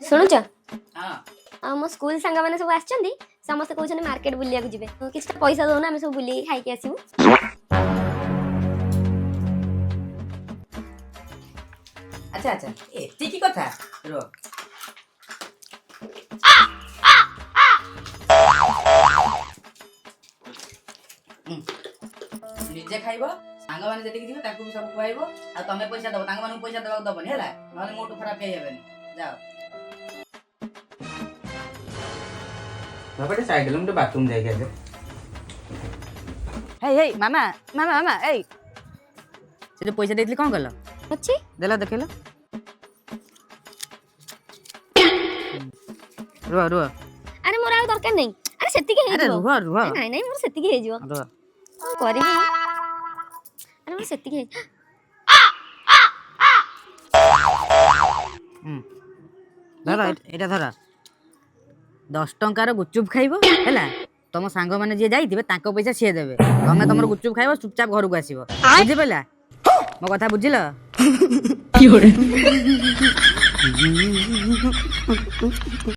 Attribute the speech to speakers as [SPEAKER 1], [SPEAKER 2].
[SPEAKER 1] ଶୁଣୁଛ
[SPEAKER 2] ହଁ
[SPEAKER 1] ଆଉ ମୋ ସ୍କୁଲ ସାଙ୍ଗମାନେ ସବୁ ଆସିଛନ୍ତି ସମସ୍ତେ କହୁଛନ୍ତି ମାର୍କେଟ ବୁଲିବାକୁ ଯିବେ କିଛିଟା ପଇସା ଦଉନ ଆମେ ସବୁ ବୁଲିକି ଖାଇକି ଆସିବୁ।
[SPEAKER 2] ଆଚ୍ଛା ଆଚ୍ଛା ଏତିକି କଥା ରୁହ ନିଜେ ଖାଇବ ସାଙ୍ଗମାନେ ଯେତିକି ଥିବେ ତାଙ୍କୁ ବି ସବୁ ଖୁଆଇବ ଆଉ ତମେ ପଇସା ଦବ ତାଙ୍କ ମାନଙ୍କୁ ପଇସା ଦେବାକୁ ଦବନି ହେଲା ନହେଲେ ମୋଠୁ ଖରାପ ହେଇଯାବେନି ଯାଅ ବାବାଟେ ସାଇଡ୍ ହେଲେ ମୁଁ ବାଥରୁମ ଯାଇକି ଆସେ ହେଇ ହେଇ ମାମା ମାମା ମାମା ଏଇ ସେ ଯୋଉ ପଇସା ଦେଇଥିଲି କଣ କଲ
[SPEAKER 1] ଅଛି
[SPEAKER 2] ଦେଲ ଦେଖେଇଲ ରୁହ ରୁହ
[SPEAKER 1] ଆରେ ମୋର ଆଉ ଦରକାର ନାହିଁ ଆରେ ସେତିକି
[SPEAKER 2] ଆରେ
[SPEAKER 1] ହେଇଯିବ।
[SPEAKER 2] ରୁହ ରୁହ
[SPEAKER 1] ନାଇଁ ନାଇଁ ମୋର ସେତିକି ହେଇଯିବ
[SPEAKER 2] ରୁହ
[SPEAKER 1] କଣ କରିବି ଆରେ ମୋର ସେତିକି
[SPEAKER 2] ଧର ଏଇଟା ଧର 10 ଟଙ୍କାର ଗୁପଚୁପ ଖାଇବ ହେଲା ତମ ସାଙ୍ଗମାନେ ଯିଏ ଯାଇଥିବେ ତାଙ୍କ ପଇସା ସିଏ ଦେବେ ତମେ ତମର ଗୁପଚୁପ ଖାଇବ ଚୁପଚାପ ଘରକୁ ଆସିବ ବୁଝିପାରିଲା ମୋ କଥା ବୁଝିଲ